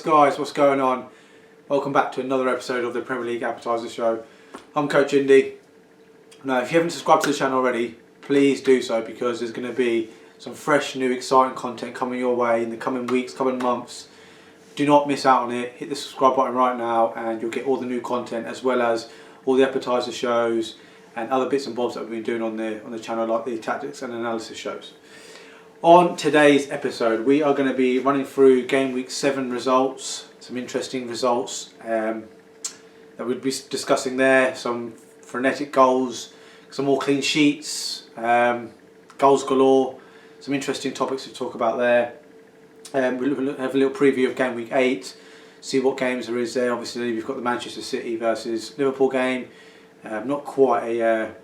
guys, what's going on? Welcome back to another episode of the Premier League Appetiser show. I'm Coach Indy. Now if you haven't subscribed to the channel already, please do so, because there's going to be some fresh, new, exciting content coming your way in the coming weeks, coming months. Do not miss out on it. Hit the subscribe button right now and you'll get all the new content, as well as all the Appetiser shows and other bits and bobs that we've been doing on the channel, like the tactics and analysis shows. On today's episode, we are going to be running through game week 7 results, some interesting results that we'll be discussing there, some frenetic goals, some more clean sheets, goals galore, some interesting topics to talk about there. We'll have a little preview of game week 8, see what games there is there. Obviously we've got the Manchester City versus Liverpool game, not quite a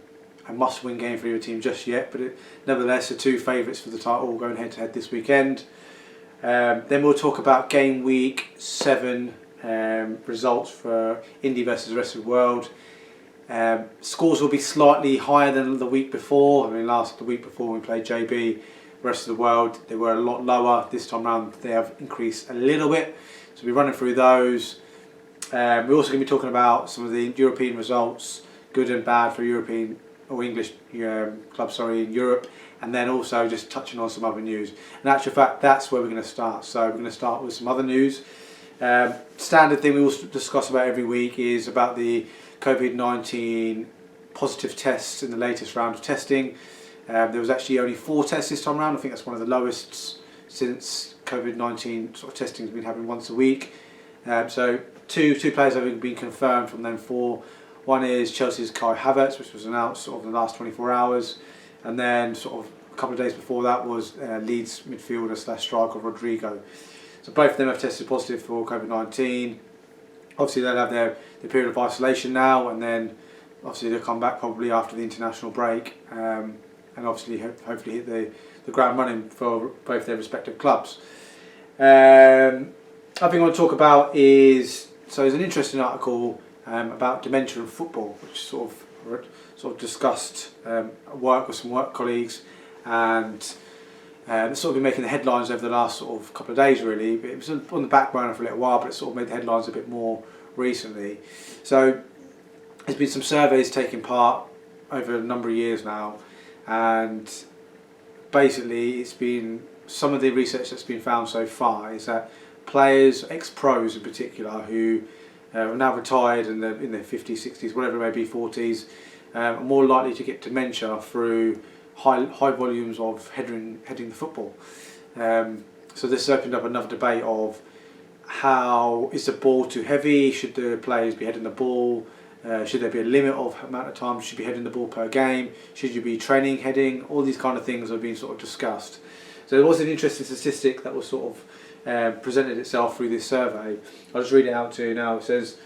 must-win game for your team just yet, but nevertheless the two favourites for the title going head-to-head this weekend. Then we'll talk about game week 7 results for Indy versus the rest of the world. Scores will be slightly higher than the week before. I mean, the week before we played JB, the rest of the world, they were a lot lower. This time around they have increased a little bit, so we'll be running through those. We're also going to be talking about some of the European results, good and bad for European or English clubs, in Europe, and then also just touching on some other news. In actual fact, that's where we're going to start. So we're going to start with some other news. Standard thing we will discuss about every week is about the COVID-19 positive tests in the latest round of testing. There was actually only 4 tests this time around. I think that's one of the lowest since COVID-19 sort of testing has been happening once a week. So two players have been confirmed from them 4. One is Chelsea's Kai Havertz, which was announced sort of in the last 24 hours, and then sort of a couple of days before that was Leeds midfielder / striker Rodrigo. So both of them have tested positive for COVID-19. Obviously they'll have their period of isolation now, and then obviously they'll come back probably after the international break, and obviously hopefully hit the ground running for both their respective clubs. Other thing I want to talk about is, so there's an interesting article about dementia in football, which sort of discussed work with some work colleagues, and it's sort of been making the headlines over the last sort of couple of days really. But it was on the back burner for a little while, but it sort of made the headlines a bit more recently. So there's been some surveys taking part over a number of years now, and basically it's been, some of the research that's been found so far is that players, ex-pros in particular, who are now retired and they're in their 50s, 60s, whatever it may be, 40s, are more likely to get dementia through high volumes of heading the football. So this has opened up another debate of, how is the ball too heavy? Should the players be heading the ball? Should there be a limit of amount of time should be heading the ball per game? Should you be training heading? All these kind of things have been sort of discussed. So there was an interesting statistic that was sort of presented itself through this survey. I'll just read it out to you now. It says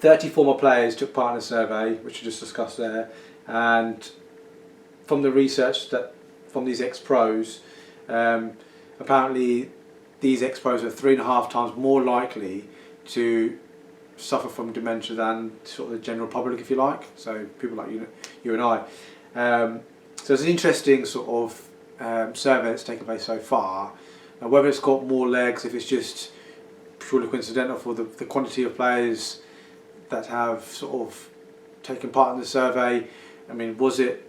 30 former players took part in the survey, which we just discussed there, and from the research that from these ex-pros, apparently these ex-pros are 3.5 times more likely to suffer from dementia than sort of the general public, if you like. So people like you and I. So it's an interesting sort of survey that's taken place so far. Now, whether it's got more legs, if it's just purely coincidental for the quantity of players that have sort of taken part in the survey. I mean, was it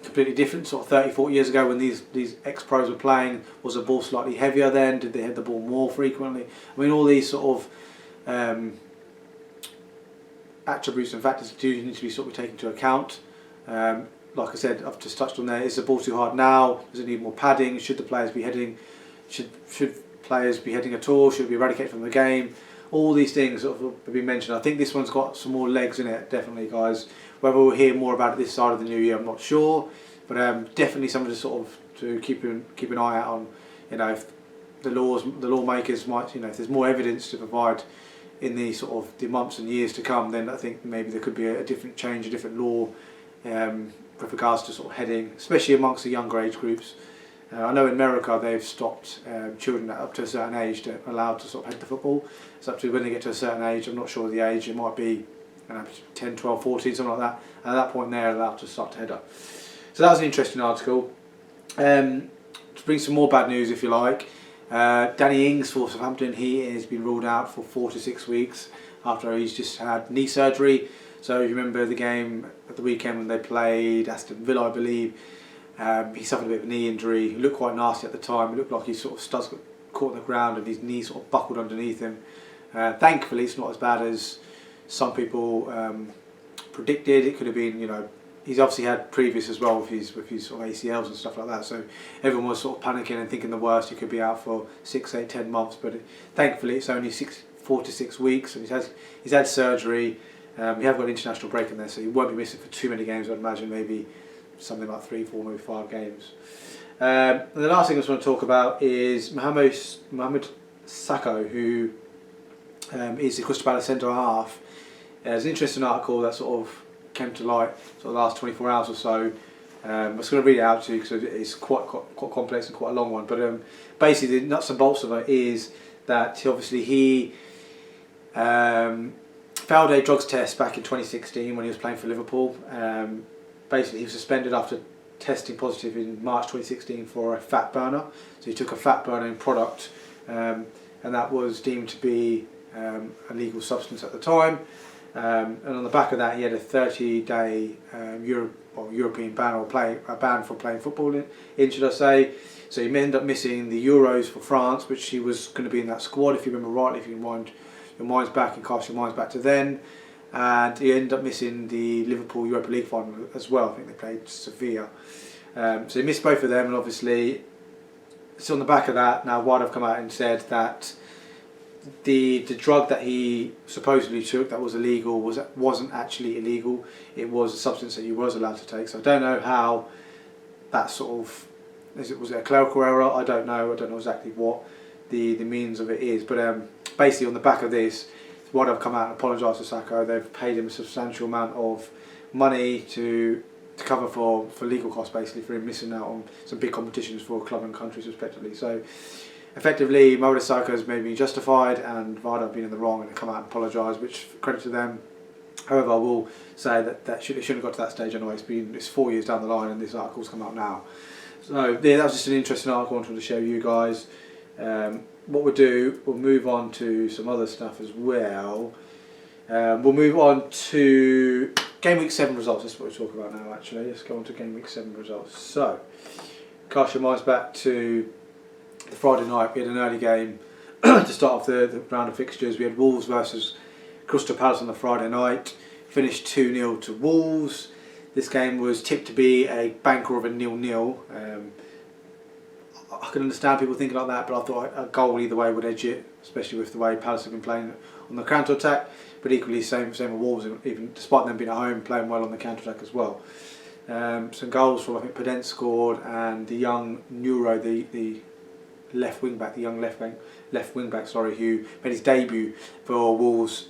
completely different sort of 30, 40 years ago when these ex-pros were playing? Was the ball slightly heavier then? Did they hit the ball more frequently? I mean, all these sort of attributes and factors do need to be sort of taken into account. Like I said, I've just touched on there, is the ball too hard now? Does it need more padding? Should the players be heading? Should players be heading at all? Should it be eradicated from the game? All these things sort of have been mentioned. I think this one's got some more legs in it, definitely, guys. Whether we'll hear more about it this side of the new year, I'm not sure, but definitely something to sort of to keep an eye out on. You know, if the lawmakers might, you know, if there's more evidence to provide in the sort of the months and years to come, then I think maybe there could be a different change, a different law with regards to sort of heading, especially amongst the younger age groups. I know in America they've stopped children up to a certain age to allowed to sort of head the football. It's up to when they get to a certain age. I'm not sure the age. It might be 10, 12, 14, something like that. And at that point they're allowed to start to head up. So that was an interesting article. To bring some more bad news, if you like, Danny Ings for Southampton, he has been ruled out for 4 to 6 weeks after he's just had knee surgery. So you remember the game at the weekend when they played Aston Villa, I believe. He suffered a bit of a knee injury. He looked quite nasty at the time. It looked like his sort of studs got caught on the ground and his knee sort of buckled underneath him. Thankfully, it's not as bad as some people predicted. It could have been, he's obviously had previous as well with his sort of ACLs and stuff like that. So everyone was sort of panicking and thinking the worst. He could be out for 6, 8, 10 months. But thankfully, it's only 4 to 6 weeks, and he's had surgery. We have got an international break in there, so he won't be missing for too many games. I'd imagine maybe something like 3, 4, maybe 5 games. And the last thing I just want to talk about is Mohamed Sakho, who is the Crystal Palace centre half. There's an interesting article that sort of came to light sort of the last 24 hours or so. I'm just going to read it out to you because it's quite complex and quite a long one. But basically, the nuts and bolts of it is that he failed a drugs test back in 2016 when he was playing for Liverpool. Basically, he was suspended after testing positive in March 2016 for a fat burner. So he took a fat burning product, and that was deemed to be a legal substance at the time. And on the back of that, he had a 30-day European ban, or a ban for playing football in, should I say. So he ended up missing the Euros for France, which he was going to be in that squad, if you remember rightly, if you wind your minds back and cast your minds back to then. And he ended up missing the Liverpool Europa League final as well. I think they played Sevilla. So he missed both of them, and obviously, it's on the back of that. Now, Ward have come out and said that the drug that he supposedly took that was illegal wasn't actually illegal. It was a substance that he was allowed to take. So I don't know how that sort of was it a clerical error? I don't know. I don't know exactly what the means of it is. But basically, on the back of this, Ward have come out and apologised to Sakho. They've paid him a substantial amount of money to cover for legal costs, basically, for him missing out on some big competitions for club and countries respectively. So effectively, Mohamed Sakho has maybe been justified, and VADA have been in the wrong, and they come out and apologise, which credit to them. However, I will say that it shouldn't have got to that stage anyway. It's 4 years down the line, and this article's come out now. So yeah, that was just an interesting article I wanted to show you guys. What we'll do, we'll move on to some other stuff as well. We'll move on to Game Week 7 results. That's what we're talking about now, actually. Let's go on to Game Week 7 results. So, cast your minds back to the Friday night. We had an early game to start off the round of fixtures. We had Wolves versus Crystal Palace on the Friday night. Finished 2-0 to Wolves. This game was tipped to be a banker of a 0-0. I can understand people thinking like that, but I thought a goal either way would edge it, especially with the way Palace have been playing on the counter-attack. But equally, same with Wolves, even despite them being at home, playing well on the counter-attack as well. Some goals from, I think, Pedence scored, and the young Neuro, the left wing back, who made his debut for Wolves.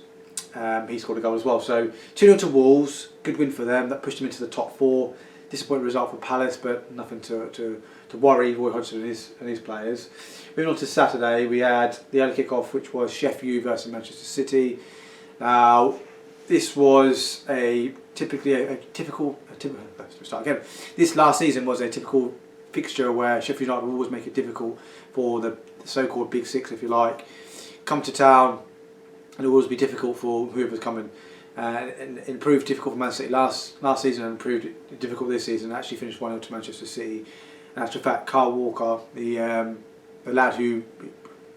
He scored a goal as well. So 2-0 to Wolves, good win for them. That pushed them into the top 4. Disappointing result for Palace, but nothing to worry Roy Hodgson and his players. Moving on to Saturday, we had the early kick-off, which was Sheffield versus Manchester City. Now, this was This last season was a typical fixture where Sheffield United will always make it difficult for the so-called Big Six, if you like, come to town, and it will always be difficult for whoever's coming. And it proved difficult for Man City last season, and proved difficult this season. Actually finished 1-0 to Manchester City. In actual fact, Kyle Walker, the lad who,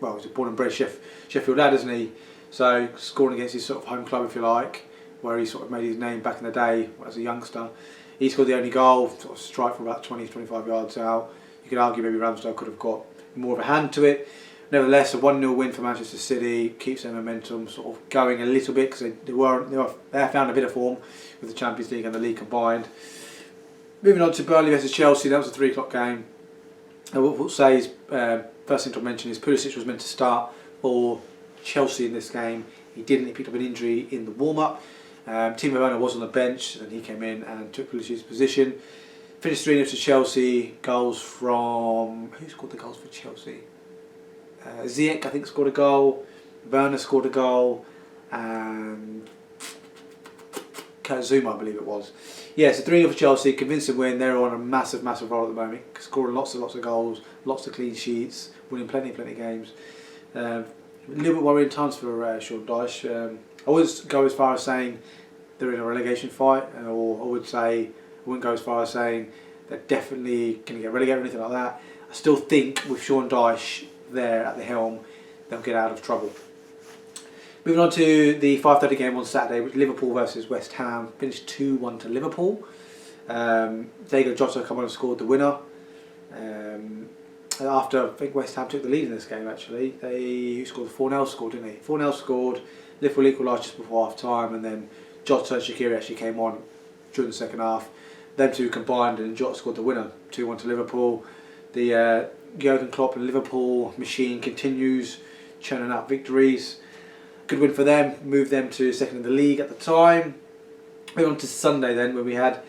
well, he's a born and bred Sheffield lad, isn't he? So scoring against his sort of home club, if you like, where he sort of made his name back in the day as a youngster. He scored the only goal, sort of strike from about 20-25 yards out. You could argue maybe Ramsdale could have got more of a hand to it. Nevertheless, a 1-0 win for Manchester City keeps their momentum sort of going a little bit, because they found a bit of form with the Champions League and the league combined. Moving on to Burnley versus Chelsea, that was a 3 o'clock game. And what we'll say is, first thing to mention is Pulisic was meant to start for Chelsea in this game. He didn't. He picked up an injury in the warm-up. Timo Werner was on the bench, and he came in and took Pulisic's position. Finished 3-0 to Chelsea. Goals from... Who scored the goals for Chelsea? Ziyech, I think, scored a goal. Werner scored a goal. And Kurt Zouma, I believe it was. Yeah, so 3-0 for Chelsea, convincing win. They're on a massive roll at the moment, scoring lots of goals, lots of clean sheets, winning plenty of games. A little bit worrying times for Sean Dyche. I wouldn't go as far as saying they're in a relegation fight, or I wouldn't go as far as saying they're definitely going to get relegated or anything like that. I still think with Sean Dyche there at the helm, they'll get out of trouble. Moving on to the 5:30 game on Saturday, which Liverpool versus West Ham, finished 2-1 to Liverpool. Diego Jota come on and scored the winner. After I think West Ham took the lead in this game, actually, who scored? 4-0 scored, didn't he? 4-0 scored. Liverpool equalised just before half time, and then Jota and Shaqiri actually came on during the second half. Them two combined, and Jota scored the winner, 2-1 to Liverpool. The Jurgen Klopp and Liverpool machine continues churning out victories. Good win for them, moved them to second in the league at the time. Moving on to Sunday then, where we had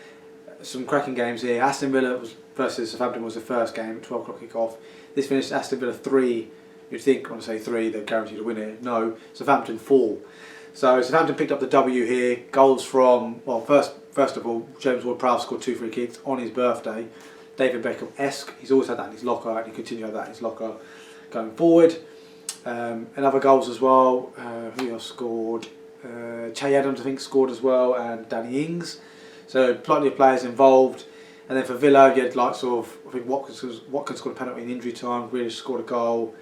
some cracking games here. Aston Villa versus Southampton was the first game at 12 o'clock kick-off. This finished Aston Villa 3. You'd think, when I say 3, they're guaranteed to win it. No, Southampton 4. So Southampton picked up the W here. Goals from, well, first of all, James Ward-Prowse scored 2 free kicks on his birthday. David Beckham-esque. He's always had that in his locker, and he continues to have that in his locker going forward. And other goals as well. Who else scored? Che Adams, I think, scored as well, and Danny Ings. So plenty of players involved. And then for Villa, you had I think Watkins scored a penalty in injury time. Grealish scored a goal,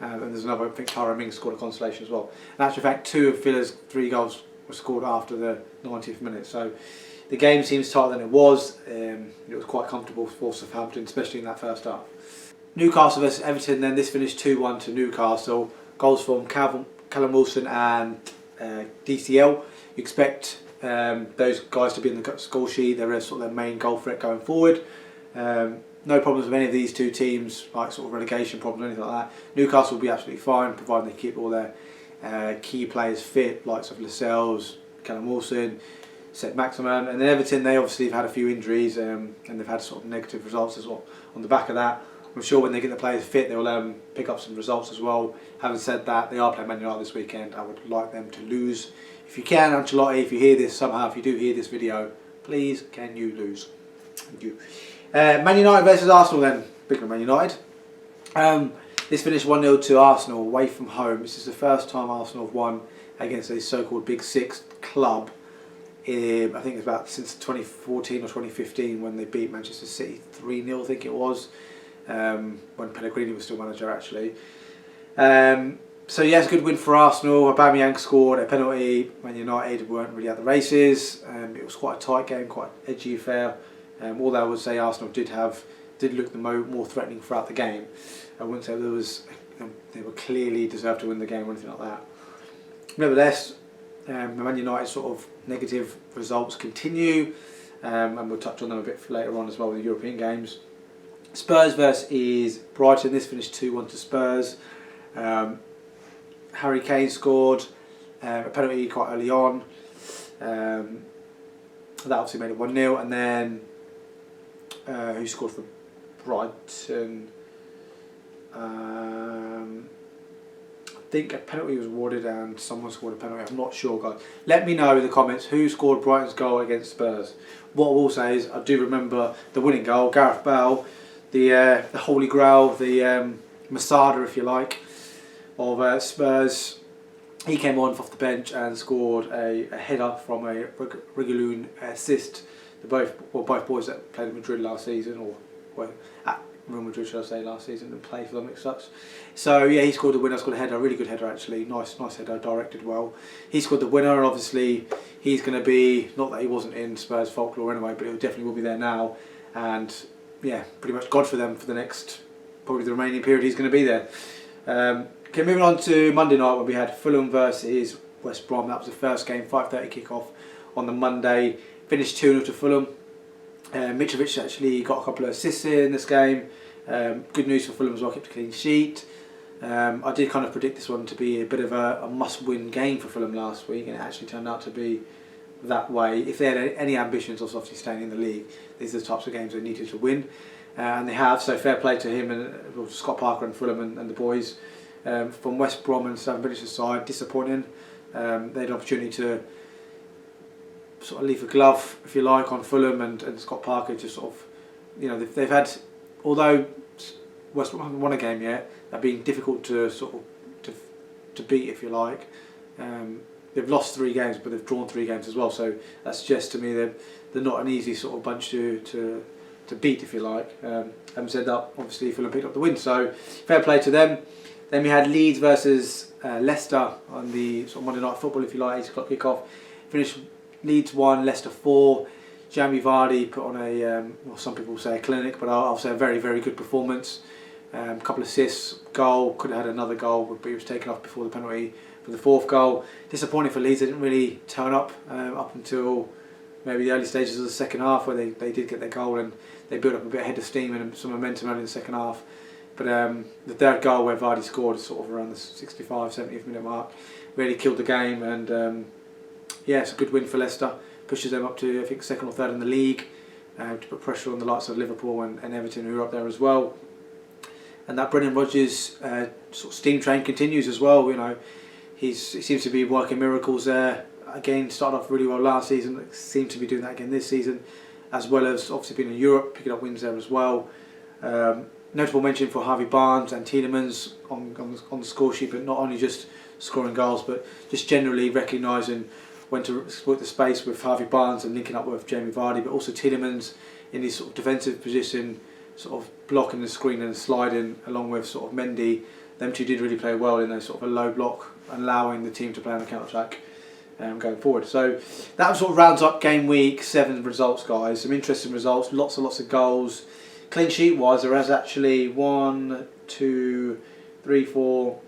and there's another. I think Tyrone Mings scored a consolation as well. In actual fact, 2 of Villa's 3 goals were scored after the 90th minute. So the game seems tighter than it was. It was quite comfortable for Southampton, especially in that first half. Newcastle versus Everton, then this finished 2-1 to Newcastle. Goals from Callum Wilson and DCL. You expect those guys to be in the score sheet. They're sort of their main goal threat going forward. No problems with any of these two teams, like sort of relegation problems or anything like that. Newcastle will be absolutely fine, providing they keep all their key players fit, likes of Lascelles, Callum Wilson, Seth Maximan. And then Everton, they obviously have had a few injuries and they've had sort of negative results as well on the back of that. I'm sure when they get the players fit, they'll pick up some results as well. Having said that, they are playing Man United this weekend. I would like them to lose. If you can, Ancelotti, if you hear this somehow, if you do hear this video, please can you lose? Thank you. Man United versus Arsenal then. Big Man United. This finished 1-0 to Arsenal away from home. This is the first time Arsenal have won against a so-called Big Six club. I think it's about since 2014 or 2015 when they beat Manchester City 3-0, I think it was. When Pellegrini was still manager, actually. So yes, good win for Arsenal. Aubameyang scored a penalty. Man United weren't really at the races. It was quite a tight game, quite an edgy affair. Although I would say Arsenal did look the more threatening throughout the game. I wouldn't say they were clearly deserved to win the game or anything like that. Nevertheless, Man United sort of negative results continue, and we'll touch on them a bit later on as well with the European games. Spurs versus Brighton. This finished 2-1 to Spurs. Harry Kane scored a penalty quite early on. That obviously made it 1-0. And then who scored for Brighton? I think a penalty was awarded and someone scored a penalty. I'm not sure, guys. Let me know in the comments who scored Brighton's goal against Spurs. What I will say is I do remember the winning goal, Gareth Bale, the holy grail, the Masada, if you like, of Spurs. He came on off the bench and scored a header from a Reguilón assist. Both boys that played at Madrid last season, or at Real Madrid, should I say, last season, and played for them as such. So yeah, he scored the winner. Scored a header, a really good header actually. Nice header, directed well. He scored the winner, and obviously he's going to be, not that he wasn't in Spurs folklore anyway, but he definitely will be there now. And yeah, pretty much God for them for the next, probably the remaining period he's going to be there. Okay, moving on to Monday night where we had Fulham versus West Brom. That was the first game, 5:30 kick-off on the Monday. Finished 2-0 to Fulham. Mitrovic actually got a couple of assists in this game. Good news for Fulham as well, kept a clean sheet. I did kind of predict this one to be a bit of a must-win game for Fulham last week, and it actually turned out to be that way. If they had any ambitions of obviously staying in the league, these are the types of games they needed to win, and they have. So fair play to him and Scott Parker and Fulham and the boys. From West Brom and Southern British side, disappointing. They had an opportunity to sort of leave a glove, if you like, on Fulham and Scott Parker. Just sort of, they've had, although West Brom haven't won a game yet, they've been difficult to sort of to beat, if you like. They've lost 3 games, but they've drawn 3 games as well. So that suggests to me they're not an easy sort of bunch to beat, if you like. Having said that, obviously Fulham picked up the win, so fair play to them. Then we had Leeds versus Leicester on the sort of Monday Night Football, if you like, 8 o'clock kickoff. Finished Leeds 1, Leicester 4. Jamie Vardy put on a, well, some people say a clinic, but I'll say a very, very good performance. Couple of assists, goal, could have had another goal, but he was taken off before the penalty for the 4th goal. Disappointing for Leeds, they didn't really turn up until maybe the early stages of the second half, where they did get their goal and they built up a bit of head of steam and some momentum early in the second half. But the 3rd goal where Vardy scored sort of around the 65, 70th minute mark really killed the game, and yeah, it's a good win for Leicester. Pushes them up to, I think, 2nd or 3rd in the league, to put pressure on the likes of Liverpool and Everton, who are up there as well. And that Brendan Rodgers sort of steam train continues as well. He seems to be working miracles there. Again, started off really well last season, seems to be doing that again this season, as well as obviously being in Europe, picking up wins there as well. Notable mention for Harvey Barnes and Tielemans on the score sheet, but not only just scoring goals, but just generally recognising when to exploit the space with Harvey Barnes and linking up with Jamie Vardy, but also Tielemans in his sort of defensive position, sort of blocking the screen and sliding along with sort of Mendy. Them two did really play well in a sort of a low block, allowing the team to play on the counter-attack going forward. So that sort of rounds up game week 7 results, guys. Some interesting results, lots and lots of goals. Clean sheet wise, there is actually 1, 2, 3, 4,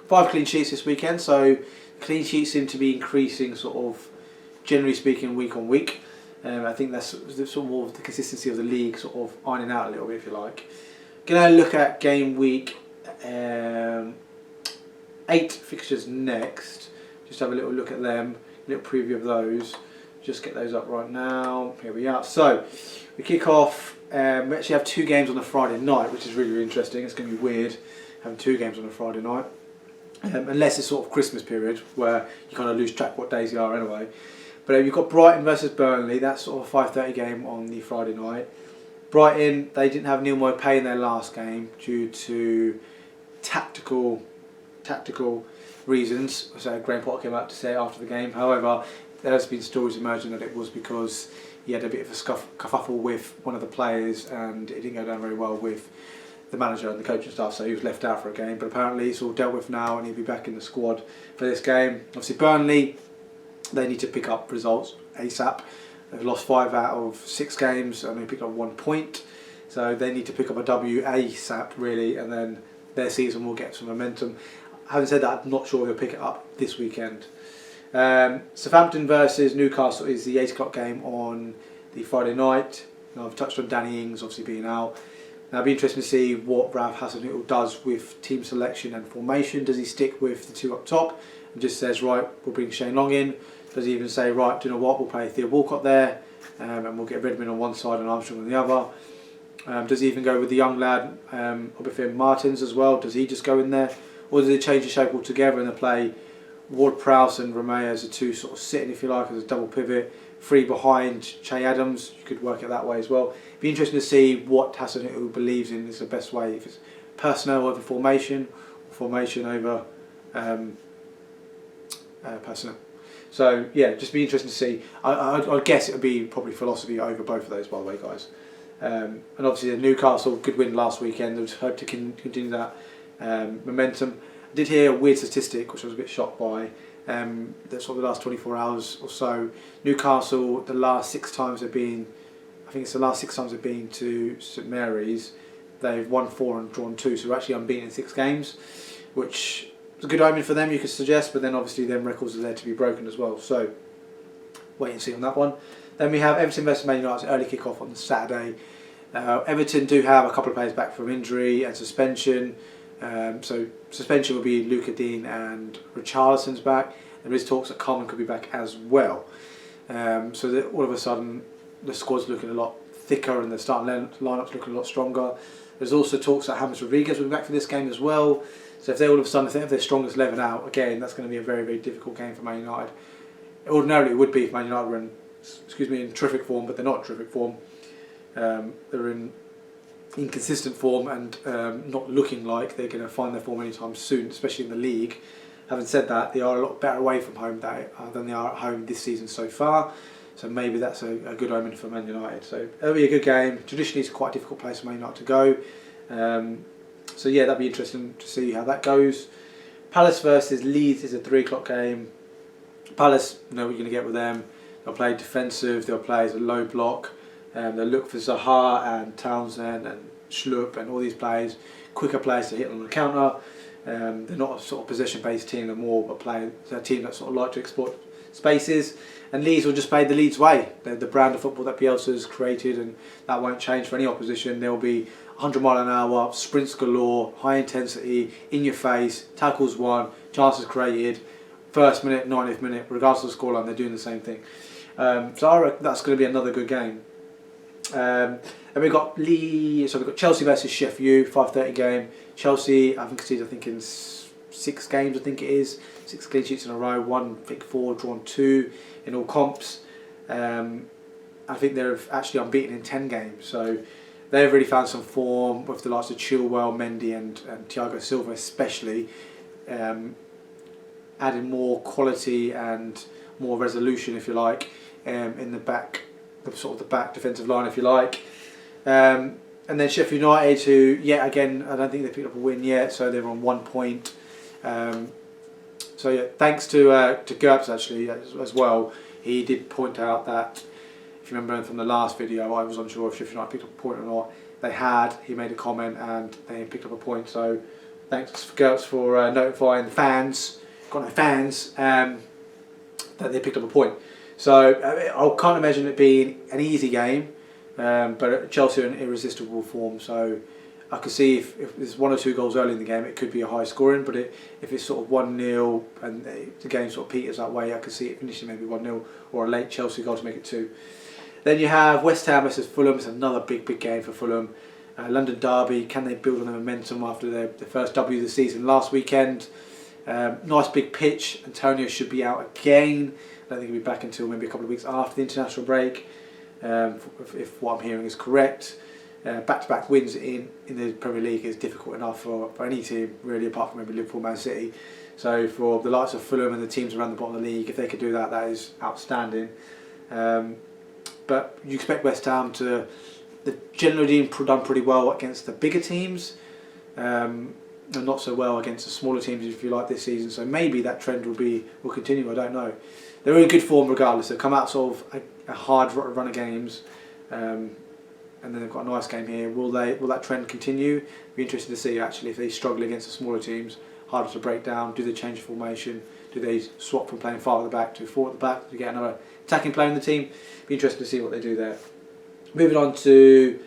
5 clean sheets this weekend. So clean sheets seem to be increasing, sort of generally speaking, week on week. I think that's sort of more of the consistency of the league sort of ironing out a little bit, if you like. Going to look at game week 8 fixtures next. Just have a little look at them, a little preview of those. Just get those up right now. Here we are. So we kick off. We actually have 2 games on a Friday night, which is really, really interesting. It's going to be weird having 2 games on a Friday night, unless it's sort of Christmas period where you kind of lose track what days they are anyway. But you've got Brighton versus Burnley. That's sort of a 5:30 game on the Friday night. Brighton, they didn't have Neil Maupay in their last game due to tactical reasons. So Graham Potter came out to say after the game. However, there has been stories emerging that it was because he had a bit of a kerfuffle with one of the players, and it didn't go down very well with the manager and the coaching staff, so he was left out for a game. But apparently it's all dealt with now, and he'll be back in the squad for this game. Obviously Burnley, they need to pick up results ASAP. They've lost 5 out of 6 games and they picked up 1 point. So they need to pick up a W ASAP really, and then their season will get some momentum. Having said that, I'm not sure they'll pick it up this weekend. Southampton versus Newcastle is the 8 o'clock game on the Friday night. Now, I've touched on Danny Ings obviously being out. Now it'll be interesting to see what Ralph Hasenhüttl does with team selection and formation. Does he stick with the 2 up top and just says, right, we'll bring Shane Long in? Does he even say, right, do you know what, we'll play Theo Walcott there, and we'll get Redmond on one side and Armstrong on the other? Does he even go with the young lad, Obafemi Martins as well? Does he just go in there? Or does he change the shape altogether and they play Ward-Prowse and Romeo as the 2 sort of sitting, if you like, as a double pivot, 3 behind Che Adams? You could work it that way as well. It'd be interesting to see what Hasenhüttl believes in is the best way, if it's personnel over formation, or formation over personnel. So yeah, just be interesting to see. I guess it would be probably philosophy over both of those, by the way, guys. And obviously the Newcastle, good win last weekend. I would hope to continue that momentum. I did hear a weird statistic, which I was a bit shocked by. That sort of the last 24 hours or so, Newcastle, the last 6 times they've been, I think it's the last 6 times they've been to St Mary's, they've won 4 and drawn 2, so they're actually unbeaten in 6 games, which is a good omen for them, you could suggest, but then obviously them records are there to be broken as well, so wait and see on that one. Then we have Everton versus Man United, early kick-off on Saturday. Everton do have a couple of players back from injury and suspension. So suspension will be Luca Dean and Richarlison's back. There is talks that Coleman could be back as well. So that all of a sudden the squad's looking a lot thicker and the starting lineup's looking a lot stronger. There's also talks that James Rodriguez will be back for this game as well. So if they all of a sudden think of their strongest 11 out, again, that's going to be a very, very difficult game for Man United. Ordinarily it would be if Man United were in in terrific form, but they're not in terrific form. They're in inconsistent form and not looking like they're going to find their form anytime soon, especially in the league. Having said that, they are a lot better away from home than they are at home this season so far. So maybe that's a good omen for Man United. So it'll be a good game. Traditionally, it's quite a difficult place for Man United to go. So yeah, that'll be interesting to see how that goes. Palace versus Leeds is a 3 o'clock game. Palace, you know what you're going to get with them. They'll play defensive. They'll play as a low block. They'll look for Zaha and Townsend and Schlupp and all these players, quicker players to hit on the counter. They're not a sort of possession-based team, they're more a team that sort of like to exploit spaces. And Leeds will just play the Leeds way. They're the brand of football that Bielsa has created, and that won't change for any opposition. There'll be 100 mile an hour, sprints galore, high intensity, in your face, tackles won, chances created, first minute, 90th minute, regardless of the scoreline, they're doing the same thing. So I reckon that's going to be another good game. And we've got Chelsea versus Sheffield, 5:30 game. Chelsea, I think in 6 games, 6 clean sheets in a row, won 4, drawn 2 in all comps. I think they're actually unbeaten in 10 games, so they've really found some form with the likes of Chilwell, Mendy and Thiago Silva especially, adding more quality and more resolution, if you like, in the back, the back defensive line, if you like. And then Sheffield United, who yet again I don't think they picked up a win yet, so they're on 1 point. So yeah, thanks to GURPS actually as well. He did point out that, if you remember from the last video, I was unsure if Sheffield United picked up a point or not. They had. He made a comment and they picked up a point. So thanks GURPS for notifying the fans, that they picked up a point. So I can't imagine it being an easy game. But Chelsea are in irresistible form, so I could see if there's 1 or 2 goals early in the game, it could be a high scoring. But if it's sort of 1-0 and the game sort of peters that way, I could see it finishing maybe 1-0 or a late Chelsea goal to make it 2. Then you have West Ham versus Fulham. It's another big game for Fulham. London derby. Can they build on the momentum after their first W of the season last weekend? Nice big pitch. Antonio should be out again. I don't think he'll be back until maybe a couple of weeks after the international break. If what I'm hearing is correct. Back-to-back wins in the Premier League is difficult enough for any team, really, apart from maybe Liverpool, Man City. So for the likes of Fulham and the teams around the bottom of the league, if they could do that, that is outstanding. But you expect West Ham to, they've generally done pretty well against the bigger teams, and not so well against the smaller teams, if you like, this season. So maybe that trend will continue. I don't know. They're in good form regardless. They've come out sort of a hard run of games, and then they've got a nice game here. Will that trend continue? Be interested to see actually if they struggle against the smaller teams, harder to break down. Do they change formation? Do they swap from playing 5 at the back to 4 at the back to get another attacking player in the team? Be interested to see what they do there. Moving on to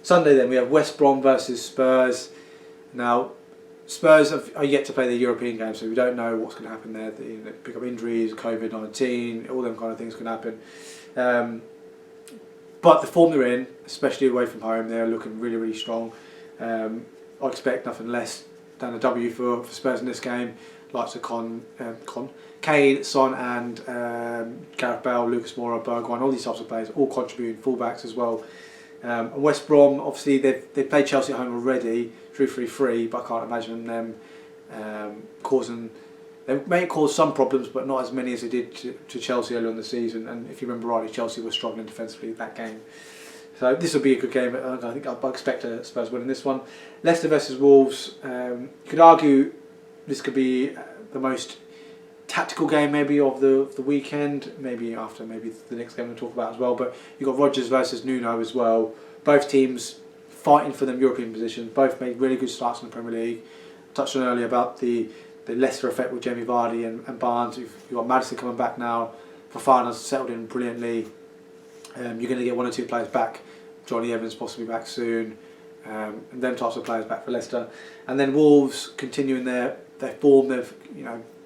Sunday, then we have West Brom versus Spurs. Now, Spurs are yet to play their European game, so we don't know what's going to happen there. They pick up injuries, COVID-19, all them kind of things can happen. But the form they're in, especially away from home, they're looking really, really strong. I expect nothing less than a W for Spurs in this game. Likes of Kane, Son and Gareth Bale, Lucas Moura, Bergwijn, all these types of players, all contributing, fullbacks as well. And West Brom, obviously they've played Chelsea at home already, drew 3-3, but I can't imagine them causing. They may cause some problems, but not as many as they did to Chelsea earlier in the season. And if you remember rightly, Chelsea was struggling defensively that game. So this will be a good game. I think I expect a Spurs win in this one. Leicester versus Wolves. You could argue this could be the most tactical game maybe of the weekend. Maybe after the next game we'll talk about as well. But you've got Rodgers versus Nuno as well. Both teams fighting for them European positions. Both made really good starts in the Premier League. Touched on earlier about the Leicester effect with Jamie Vardy and Barnes. You've got Maddison coming back now. Fofana's settled in brilliantly. You're going to get 1 or 2 players back. Johnny Evans possibly back soon. And them types of players back for Leicester. And then Wolves continuing their form. They've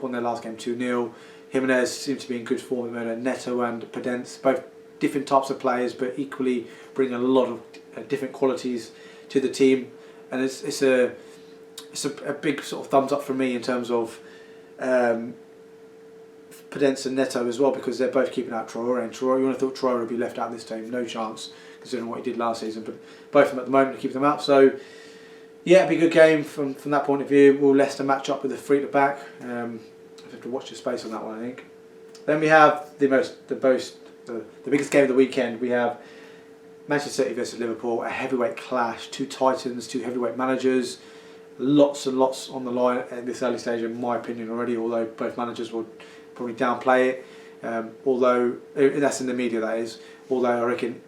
won their last game 2-0. Jimenez seems to be in good form at the moment. Neto and Podence, both different types of players, but equally bring a lot of different qualities to the team. And it's a big sort of thumbs up for me in terms of Podence and Neto as well, because they're both keeping out Traore. And Traore, you would have thought Traore would be left out of this team, no chance, considering what he did last season. But both of them at the moment are keeping them out. So yeah, it'll be a good game from that point of view. Will Leicester match up with the three at the back? I have to watch the space on that one, I think. Then we have the biggest game of the weekend. We have Manchester City versus Liverpool, a heavyweight clash, two titans, two heavyweight managers, lots and lots on the line at this early stage, in my opinion already, although both managers will probably downplay it, although that's in the media, that is, although I reckon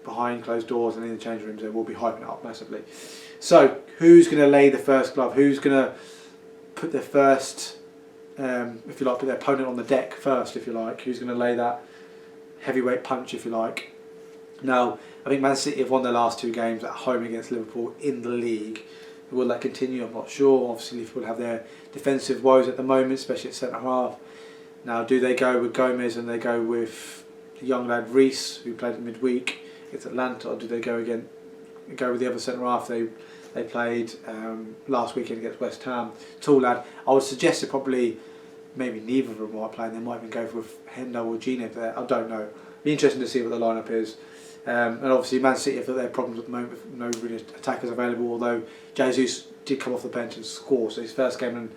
behind closed doors and in the changing rooms they will be hyping it up massively. So who's going to lay the first glove? Who's going to put their first, if you like, put their opponent on the deck first, if you like? Who's going to lay that heavyweight punch, if you like? Now, I think Man City have won their last two games at home against Liverpool in the league. Will that continue? I'm not sure. Obviously, Liverpool have their defensive woes at the moment, especially at centre half. Now, do they go with Gomez and they go with the young lad Reece, who played midweek against Atlanta, or do they go with the other centre half they played last weekend against West Ham? Tall lad. I would suggest that probably maybe neither of them might play, and they might even go with Hendo or Gino there. I don't know. Be interesting to see what the lineup is. And obviously Man City have got their problems at the moment with no really attackers available, although Jesus did come off the bench and score, so his first game in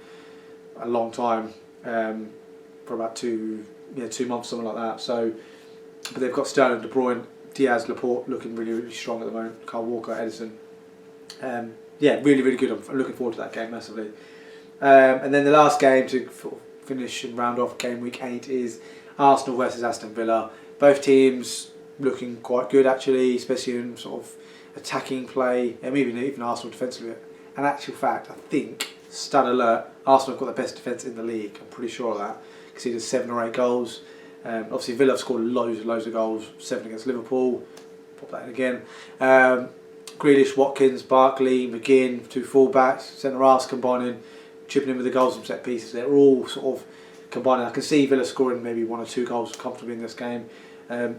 a long time, for about 2 months, something like that. So, but they've got Sterling, De Bruyne, Diaz, Laporte looking really, really strong at the moment. Kyle Walker, Edison. Yeah, really, really good. I'm looking forward to that game massively. And then the last game to finish and round off game week 8 is Arsenal versus Aston Villa. Both teams looking quite good actually, especially in sort of attacking play, and even Arsenal defensively. And actual fact, I think, stud alert, Arsenal have got the best defence in the league. I'm pretty sure of that. Conceded 7 or 8 goals. Obviously Villa have scored loads of goals, 7 against Liverpool. Pop that in again. Grealish, Watkins, Barkley, McGinn, 2 full-backs, centre-halves combining, chipping in with the goals from set pieces. They're all sort of combining. I can see Villa scoring maybe 1 or 2 goals comfortably in this game.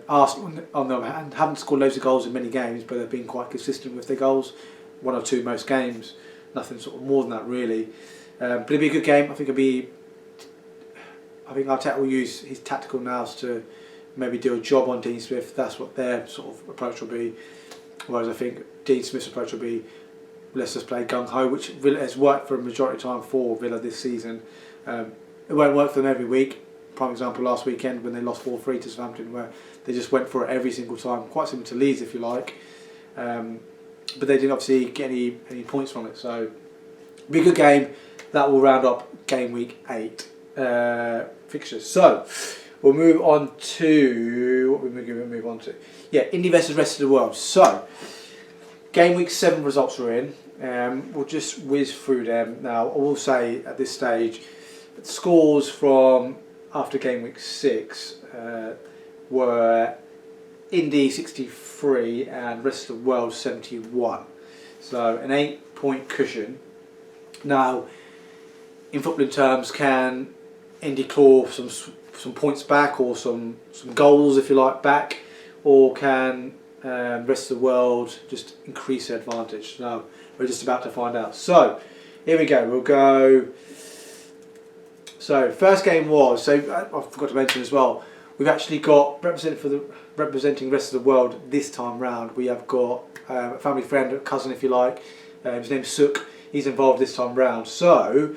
Arsenal, on the other hand, haven't scored loads of goals in many games, but they've been quite consistent with their goals. 1 or 2 most games. Nothing sort of more than that really. But it'll be a good game. I think Arteta will use his tactical nous to maybe do a job on Dean Smith. That's what their sort of approach will be. Whereas I think Dean Smith's approach will be, let's just play gung-ho, which Villa has worked for a majority of time for Villa this season. It won't work for them every week. Prime example last weekend when they lost 4-3 to Southampton, where they just went for it every single time. Quite similar to Leeds, if you like. But they didn't obviously get any points from it. So it'll be a good game. That will round up game week 8 fixtures. So we'll move on to what we're going to move on to. Yeah, Indy versus rest of the world. So game week 7 results are in. We'll just whiz through them. Now I will say at this stage, the scores from after game week 6 were Indy 63 and rest of the world 71. So an 8-point cushion. Now, in footballing terms, can Indy claw some points back, or some goals, if you like, back, or can rest of the world just increase their advantage? Now, we're just about to find out. So here we go. We'll go. So first game was, so I forgot to mention as well, we've actually got representing rest of the world this time round. We have got a family friend, a cousin if you like, his name's Suk. He's involved this time round, so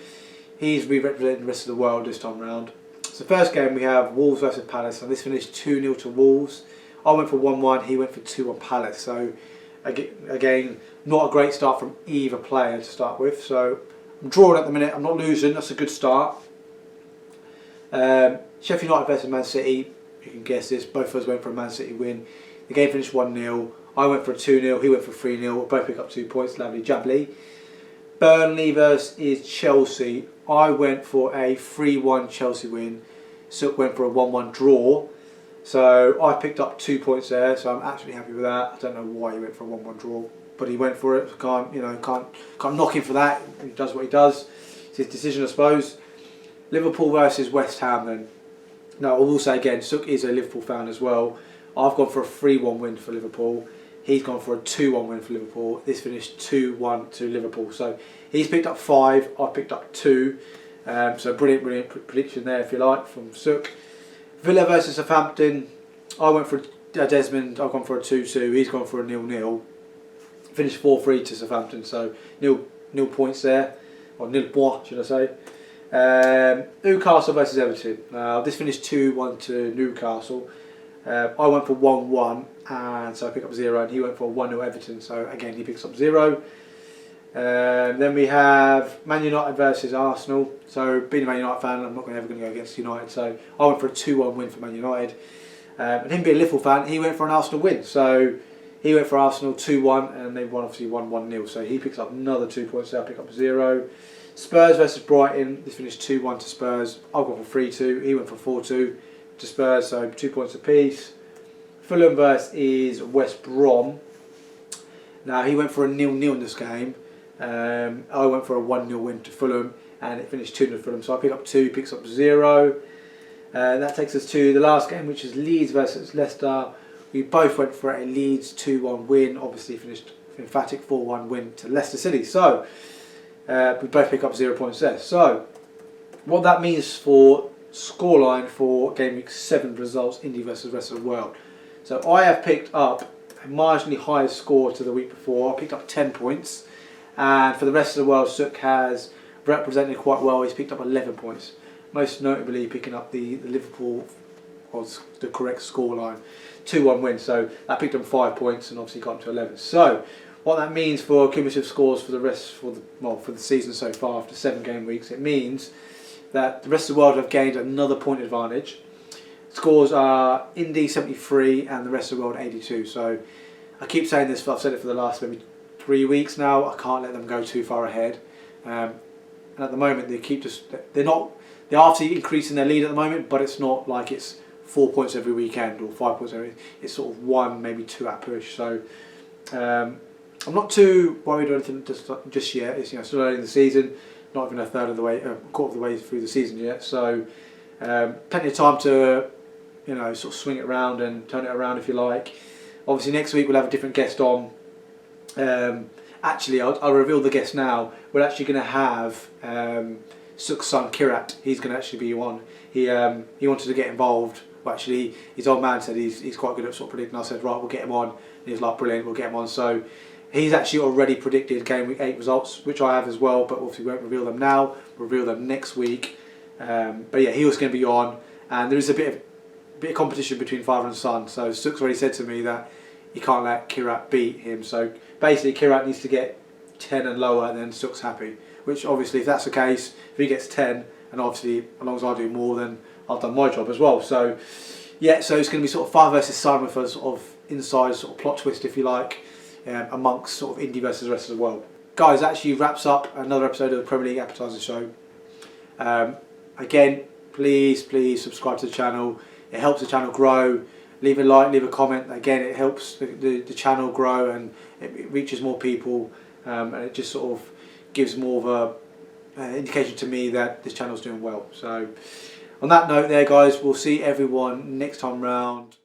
he's representing the rest of the world this time round. So first game we have Wolves versus Palace, and this finished 2-0 to Wolves. I went for 1-1, he went for 2 on Palace. So again, not a great start from either player to start with. So I'm drawing at the minute, I'm not losing, that's a good start. Sheffield United versus Man City, you can guess this, both of us went for a Man City win. The game finished 1-0, I went for a 2-0, he went for 3-0, we both picked up 2 points, lovely jubbly. Burnley versus Chelsea, I went for a 3-1 Chelsea win, Sook went for a 1-1 draw. So I picked up 2 points there, so I'm absolutely happy with that. I don't know why he went for a 1-1 draw, but he went for it. Can't knock him for that. He does what he does. It's his decision, I suppose. Liverpool versus West Ham then. Now I will say again, Sook is a Liverpool fan as well. I've gone for a 3-1 win for Liverpool. He's gone for a 2-1 win for Liverpool. This finished 2-1 to Liverpool. So he's picked up 5, I picked up 2. So brilliant prediction there, if you like, from Sook. Villa versus Southampton. I went for Desmond. I've gone for a 2-2. He's gone for a 0-0. Finished 4-3 to Southampton. So nil points there, or nil points, should I say? Newcastle versus Everton. This finished 2-1 to Newcastle. I went for 1-1, and so I picked up 0, and he went for 1-0 Everton. So again, he picks up 0. Then we have Man United versus Arsenal. So being a Man United fan, I'm not ever going to go against United. So I went for a 2-1 win for Man United. And him being a Liverpool fan, he went for an Arsenal win. So he went for Arsenal 2-1, and they obviously won 1-0. So he picks up another 2 points there. I pick up 0. Spurs versus Brighton. This finished 2-1 to Spurs. I've gone for 3-2. He went for 4-2 to Spurs. So 2 points apiece. Fulham versus West Brom. Now he went for a 0-0 in this game. I went for a 1-0 win to Fulham, and it finished 2-0 to Fulham. So I pick up 2, picks up 0. That takes us to the last game, which is Leeds versus Leicester. We both went for a Leeds 2-1 win. Obviously finished emphatic 4-1 win to Leicester City. So we both pick up 0 points there. So what that means for scoreline for game week 7 results, Indy versus rest of the world. So I have picked up a marginally higher score to the week before. I picked up 10 points. And for the rest of the world, Sook has represented quite well. He's picked up 11 points. Most notably picking up the Liverpool was the correct scoreline. 2-1 win. So that picked him 5 points and obviously got him to 11. So what that means for cumulative scores for the season so far after 7 game weeks, it means that the rest of the world have gained another point advantage. Scores are Indy 73 and the rest of the world 82. So I keep saying this, I've said it for the last maybe 3 weeks now. I can't let them go too far ahead. And at the moment they are obviously increasing their lead at the moment, but it's not like it's 4 points every weekend or 5 points every. It's sort of 1, maybe 2 at push. So I'm not too worried or anything just yet. It's still early in the season, not even a quarter of the way through the season yet. So plenty of time to sort of swing it around and turn it around if you like. Obviously next week we'll have a different guest on. Actually, I'll reveal the guest now. We're actually going to have Sook's son Kirat. He's going to actually be on. He wanted to get involved. But actually, his old man said he's quite good at sort of predicting. I said, right, we'll get him on. And he was like, brilliant, we'll get him on. So he's actually already predicted game week 8 results, which I have as well. But obviously, we won't reveal them now. We'll reveal them next week. But yeah, he was going to be on, and there is a bit of competition between father and son. So Sook's already said to me that you can't let Kirat beat him. So basically, Kirat needs to get 10 and lower, and then Sook's happy. Which obviously, if that's the case, if he gets 10, and obviously as long as I do more, then I've done my job as well. So yeah, so it's going to be sort of father versus son with a sort of inside sort of plot twist, if you like, amongst sort of Indy versus the rest of the world. Guys, that actually wraps up another episode of the Premier League Appetiser Show. Again, please subscribe to the channel. It helps the channel grow. Leave a like, leave a comment. Again, it helps the channel grow, and it reaches more people, and it just sort of gives more of a indication to me that this channel's doing well. So on that note there, guys, we'll see everyone next time round.